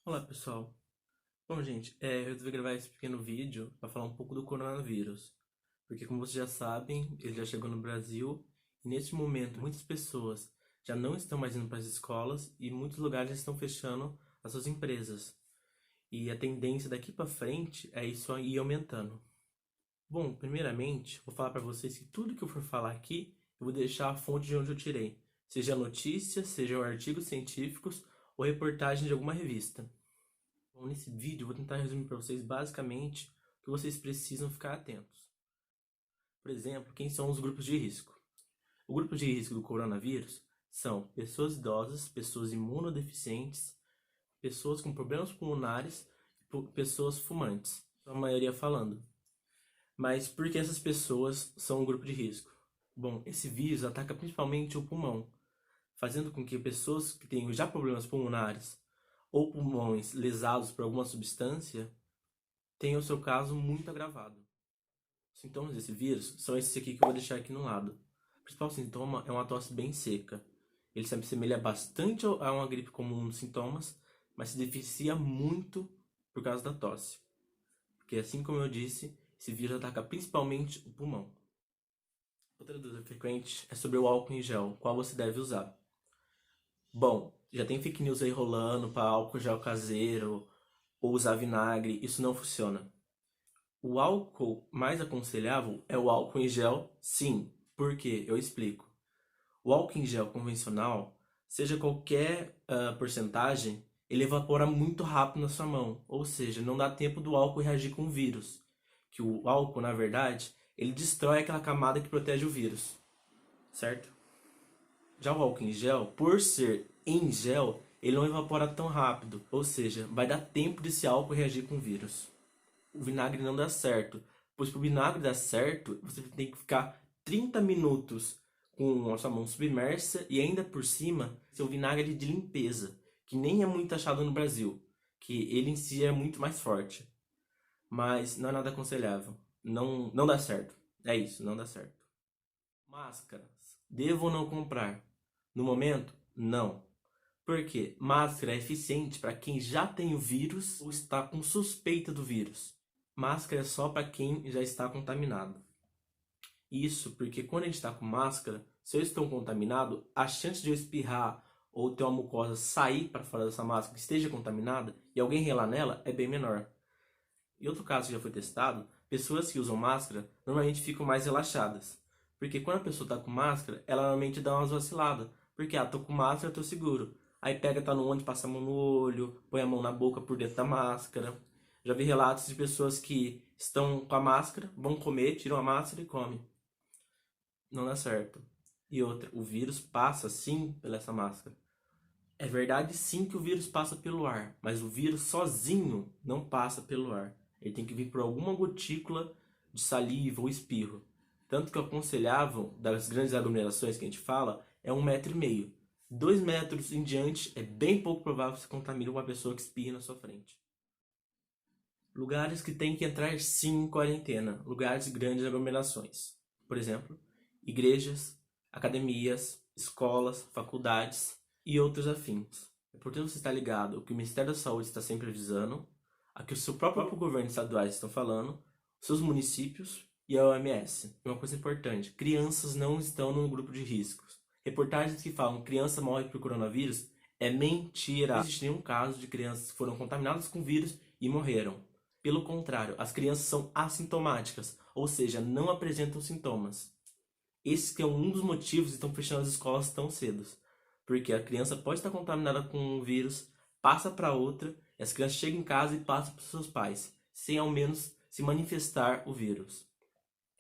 Olá, pessoal. Bom, gente, eu resolvi gravar esse pequeno vídeo para falar um pouco do coronavírus. Porque, como vocês já sabem, ele já chegou no Brasil e, neste momento, muitas pessoas já não estão mais indo para as escolas e muitos lugares já estão fechando as suas empresas. E a tendência daqui para frente é isso ir aumentando. Bom, primeiramente, vou falar para vocês que tudo que eu for falar aqui, eu vou deixar a fonte de onde eu tirei. Seja notícias, sejam artigos científicos ou reportagem de alguma revista. Bom, nesse vídeo eu vou tentar resumir para vocês basicamente o que vocês precisam ficar atentos. Por exemplo, quem são os grupos de risco? O grupo de risco do coronavírus são pessoas idosas, pessoas imunodeficientes, pessoas com problemas pulmonares e pessoas fumantes, a maioria falando. Mas por que essas pessoas são um grupo de risco? Bom, esse vírus ataca principalmente o pulmão, fazendo com que pessoas que tenham já problemas pulmonares ou pulmões lesados por alguma substância tenham o seu caso muito agravado. Os sintomas desse vírus são esses aqui que eu vou deixar aqui no lado. O principal sintoma é uma tosse bem seca. Ele se assemelha bastante a uma gripe comum nos sintomas, mas se diferencia muito por causa da tosse. Porque, assim como eu disse, esse vírus ataca principalmente o pulmão. Outra dúvida frequente é sobre o álcool em gel, qual você deve usar. Bom, já tem fake news aí rolando para álcool gel caseiro ou usar vinagre, isso não funciona. O álcool mais aconselhável é o álcool em gel, sim. Por quê? Eu explico. O álcool em gel convencional, seja qualquer porcentagem, ele evapora muito rápido na sua mão, ou seja, não dá tempo do álcool reagir com o vírus. Que o álcool, na verdade, ele destrói aquela camada que protege o vírus, certo? Já o álcool em gel, por ser em gel, ele não evapora tão rápido, ou seja, vai dar tempo desse álcool reagir com o vírus. O vinagre não dá certo, pois para o vinagre dar certo, você tem que ficar 30 minutos com a sua mão submersa e ainda por cima, seu vinagre de limpeza, que nem é muito achado no Brasil, que ele em si é muito mais forte, mas não é nada aconselhável. Não dá certo. É isso, não dá certo. Máscaras. Devo ou não comprar? No momento, não. Por quê? Máscara é eficiente para quem já tem o vírus ou está com suspeita do vírus. Máscara é só para quem já está contaminado. Isso porque quando a gente está com máscara, se eu estou contaminado, a chance de eu espirrar ou ter uma mucosa sair para fora dessa máscara que esteja contaminada e alguém relar nela é bem menor. Em outro caso que já foi testado, pessoas que usam máscara normalmente ficam mais relaxadas. Porque quando a pessoa está com máscara, ela normalmente dá umas vaciladas. Porque, tô com máscara, tô seguro. Aí pega, tá no ônibus, passa a mão no olho, põe a mão na boca por dentro da máscara. Já vi relatos de pessoas que estão com a máscara, vão comer, tiram a máscara e comem. Não dá certo. E outra, o vírus passa sim pela essa máscara. É verdade sim que o vírus passa pelo ar, mas o vírus sozinho não passa pelo ar. Ele tem que vir por alguma gotícula de saliva ou espirro. Tanto que o aconselhável das grandes aglomerações que a gente fala é 1,5 m. 2 metros em diante é bem pouco provável que você contamine uma pessoa que espirra na sua frente. Lugares que tem que entrar sim em quarentena. Lugares de grandes aglomerações. Por exemplo, igrejas, academias, escolas, faculdades e outros afins. É importante você estar ligado o que o Ministério da Saúde está sempre avisando, a que o seu próprio governo estaduais estão falando, seus municípios e a OMS. Uma coisa importante, crianças não estão no grupo de riscos. Reportagens que falam que criança morre por coronavírus é mentira. Não existe nenhum caso de crianças que foram contaminadas com vírus e morreram. Pelo contrário, as crianças são assintomáticas, ou seja, não apresentam sintomas. Esse que é um dos motivos que estão fechando as escolas tão cedo. Porque a criança pode estar contaminada com o vírus, passa para outra, e as crianças chegam em casa e passam para os seus pais, sem ao menos se manifestar o vírus.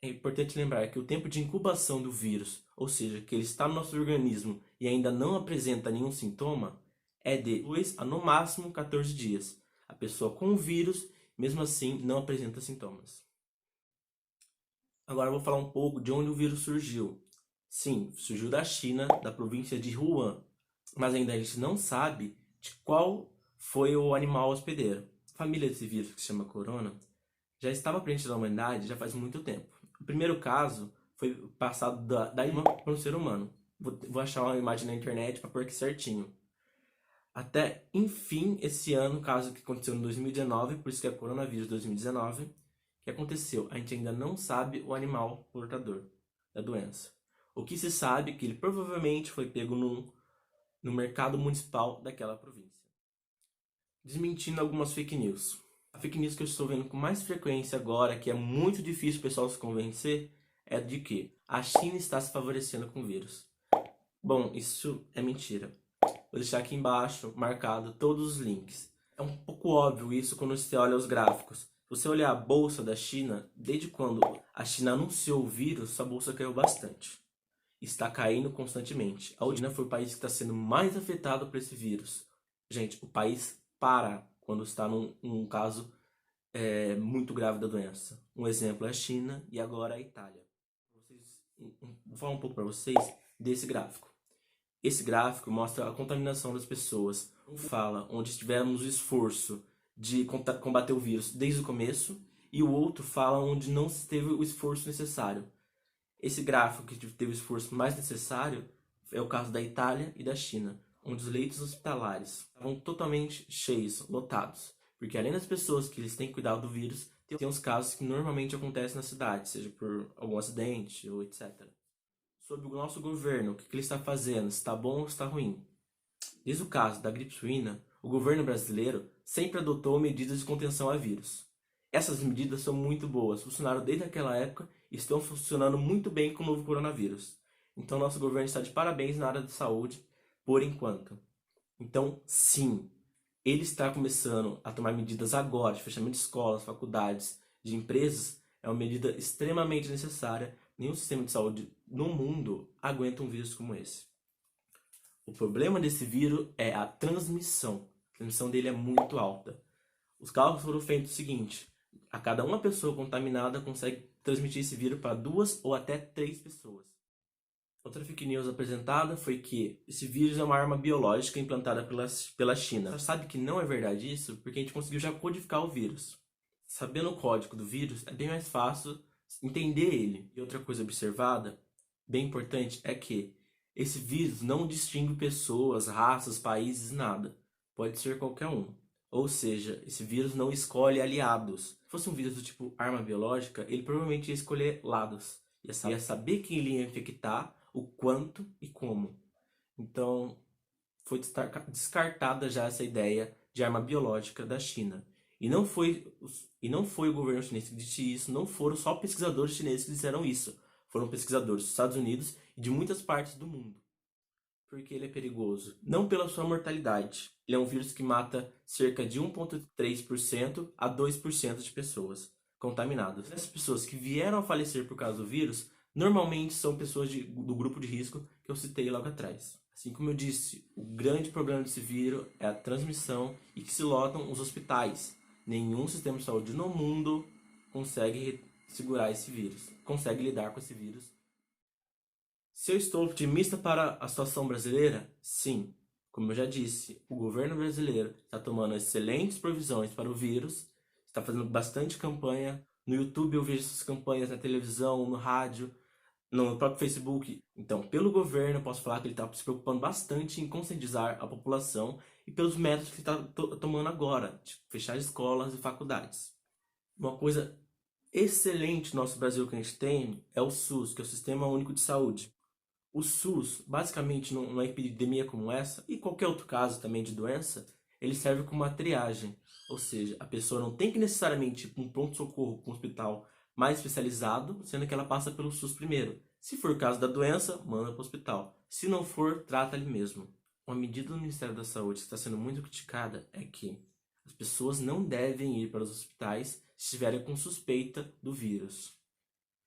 É importante lembrar que o tempo de incubação do vírus, ou seja, que ele está no nosso organismo e ainda não apresenta nenhum sintoma, é de 2 a no máximo 14 dias. A pessoa com o vírus, mesmo assim, não apresenta sintomas. Agora eu vou falar um pouco de onde o vírus surgiu. Sim, surgiu da China, da província de Wuhan, mas ainda a gente não sabe de qual foi o animal hospedeiro. A família desse vírus, que se chama corona, já estava presente na humanidade já faz muito tempo. O primeiro caso foi passado da imã para um ser humano. Vou achar uma imagem na internet para pôr aqui certinho. Até, enfim, esse ano, caso que aconteceu em 2019, por isso que é coronavírus 2019, que aconteceu? A gente ainda não sabe o animal portador da doença. O que se sabe é que ele provavelmente foi pego no mercado municipal daquela província. Desmentindo algumas fake news. A fake news que eu estou vendo com mais frequência agora, que é muito difícil o pessoal se convencer, é de que a China está se favorecendo com o vírus. Bom, isso é mentira. Vou deixar aqui embaixo marcado todos os links. É um pouco óbvio isso quando você olha os gráficos. Se você olhar a bolsa da China, desde quando a China anunciou o vírus, a bolsa caiu bastante. Está caindo constantemente. A China foi o país que está sendo mais afetado por esse vírus. Gente, o país para quando está num caso muito grave da doença. Um exemplo é a China e agora a Itália. Vou falar um pouco para vocês desse gráfico. Esse gráfico mostra a contaminação das pessoas. Fala onde tivemos o esforço de combater o vírus desde o começo, e o outro fala onde não se teve o esforço necessário. Esse gráfico que teve o esforço mais necessário é o caso da Itália e da China, onde os leitos hospitalares estavam totalmente cheios, lotados. Porque além das pessoas que eles têm que cuidar do vírus, tem os casos que normalmente acontecem na cidade, seja por algum acidente ou etc. Sobre o nosso governo, o que ele está fazendo, se está bom ou está ruim. Desde o caso da gripe suína, o governo brasileiro sempre adotou medidas de contenção a vírus. Essas medidas são muito boas, funcionaram desde aquela época e estão funcionando muito bem com o novo coronavírus. Então nosso governo está de parabéns na área de saúde, por enquanto. Então, sim, ele está começando a tomar medidas agora, de fechamento de escolas, faculdades, de empresas, é uma medida extremamente necessária. Nenhum sistema de saúde no mundo aguenta um vírus como esse. O problema desse vírus é a transmissão. A transmissão dele é muito alta. Os cálculos foram feitos o seguinte: a cada uma pessoa contaminada consegue transmitir esse vírus para 2 ou até 3 pessoas. Outra fake news apresentada foi que esse vírus é uma arma biológica implantada pela China. Você sabe que não é verdade isso, porque a gente conseguiu já codificar o vírus. Sabendo o código do vírus, é bem mais fácil entender ele. E outra coisa observada, bem importante, é que esse vírus não distingue pessoas, raças, países, nada. Pode ser qualquer um. Ou seja, esse vírus não escolhe aliados. Se fosse um vírus do tipo arma biológica, ele provavelmente ia escolher lados. Ia saber quem ele ia infectar, o quanto e como. Então, foi descartada já essa ideia de arma biológica da China. E não foi o governo chinês que disse isso, não foram só pesquisadores chineses que disseram isso. Foram pesquisadores dos Estados Unidos e de muitas partes do mundo. Porque ele é perigoso? Não pela sua mortalidade. Ele é um vírus que mata cerca de 1,3% a 2% de pessoas contaminadas. Essas pessoas que vieram a falecer por causa do vírus, normalmente são pessoas do grupo de risco que eu citei logo atrás. Assim como eu disse, o grande problema desse vírus é a transmissão e que se lotam os hospitais. Nenhum sistema de saúde no mundo consegue segurar esse vírus, consegue lidar com esse vírus. Se eu estou otimista para a situação brasileira? Sim. Como eu já disse, o governo brasileiro está tomando excelentes provisões para o vírus, está fazendo bastante campanha. No YouTube eu vejo essas campanhas, na televisão, no rádio, no próprio Facebook. Então, pelo governo, eu posso falar que ele está se preocupando bastante em conscientizar a população e pelos métodos que ele está tomando agora, tipo fechar escolas e faculdades. Uma coisa excelente no nosso Brasil que a gente tem é o SUS, que é o Sistema Único de Saúde. O SUS, basicamente, numa epidemia como essa, e qualquer outro caso também de doença, ele serve como uma triagem. Ou seja, a pessoa não tem que necessariamente ir para um pronto-socorro, para um hospital mais especializado, sendo que ela passa pelo SUS primeiro. Se for o caso da doença, manda para o hospital. Se não for, trata ali mesmo. Uma medida do Ministério da Saúde que está sendo muito criticada é que as pessoas não devem ir para os hospitais se estiverem com suspeita do vírus.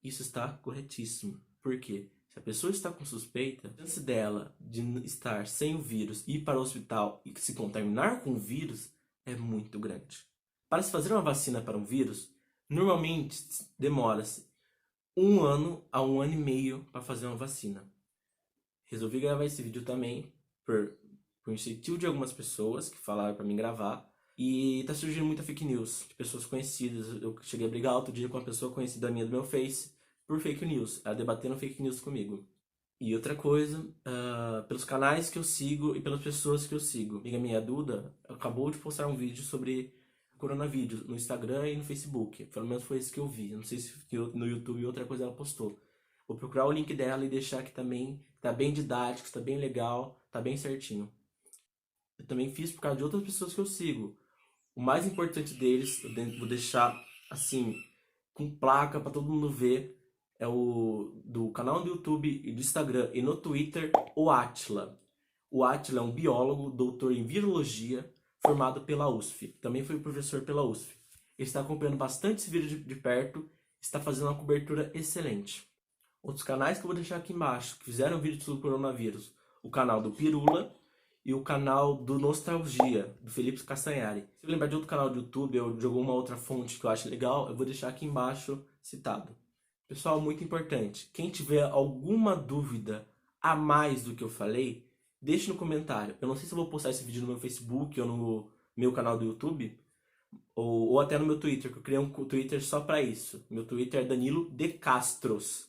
Isso está corretíssimo. Por quê? Se a pessoa está com suspeita, a chance dela de estar sem o vírus, ir para o hospital e se contaminar com o vírus é muito grande. Para se fazer uma vacina para um vírus, normalmente demora-se 1 ano a 1 ano e meio para fazer uma vacina. Resolvi gravar esse vídeo também por incentivo de algumas pessoas que falaram para mim gravar. E tá surgindo muita fake news de pessoas conhecidas. Eu cheguei a brigar outro dia com uma pessoa conhecida minha do meu Face por fake news, ela debatendo fake news comigo. E outra coisa, pelos canais que eu sigo e pelas pessoas que eu sigo. Amiga minha, Duda, acabou de postar um vídeo sobre coronavírus no Instagram e no Facebook. Pelo menos foi isso que eu vi. Eu não sei se no YouTube outra coisa ela postou. Vou procurar o link dela e deixar aqui também. Tá bem didático, tá bem legal, tá bem certinho. Eu também fiz por causa de outras pessoas que eu sigo. O mais importante deles, vou deixar assim, com placa para todo mundo ver, é o do canal do YouTube e do Instagram e no Twitter, o Átila. O Átila é um biólogo, doutor em virologia, formado pela USF. Também foi professor pela USF. Ele está acompanhando bastante esse vídeo de perto, está fazendo uma cobertura excelente. Outros canais que eu vou deixar aqui embaixo, que fizeram vídeo sobre o coronavírus, o canal do Pirula e o canal do Nostalgia, do Felipe Castanhari. Se eu lembrar de outro canal do YouTube ou de alguma outra fonte que eu acho legal, eu vou deixar aqui embaixo citado. Pessoal, muito importante, quem tiver alguma dúvida a mais do que eu falei, deixe no comentário. Eu não sei se eu vou postar esse vídeo no meu Facebook ou no meu canal do YouTube, ou até no meu Twitter, que eu criei um Twitter só para isso. Meu Twitter é Danilo de Castros.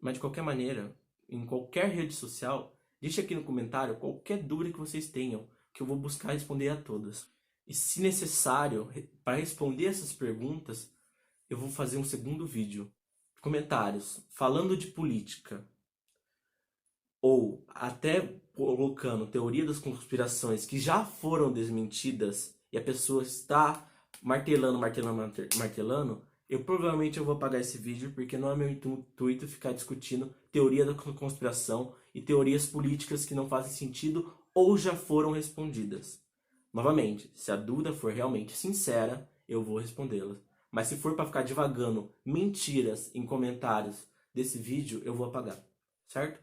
Mas de qualquer maneira, em qualquer rede social, deixe aqui no comentário qualquer dúvida que vocês tenham, que eu vou buscar responder a todas. E se necessário, para responder essas perguntas, eu vou fazer um segundo vídeo. Comentários falando de política, ou até colocando teoria das conspirações que já foram desmentidas e a pessoa está martelando, eu provavelmente vou apagar esse vídeo porque não é meu intuito ficar discutindo teoria da conspiração e teorias políticas que não fazem sentido ou já foram respondidas. Novamente, se a dúvida for realmente sincera, eu vou respondê-la. Mas se for para ficar divagando mentiras em comentários desse vídeo, eu vou apagar, certo?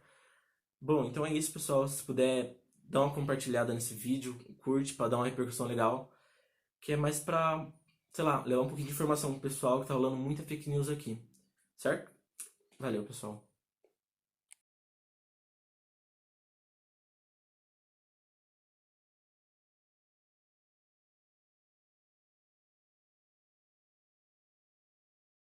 Bom, então é isso, pessoal. Se puder dar uma compartilhada nesse vídeo, curte para dar uma repercussão legal, que é mais pra, sei lá, levar um pouquinho de informação pro pessoal que tá rolando muita fake news aqui, certo? Valeu, pessoal.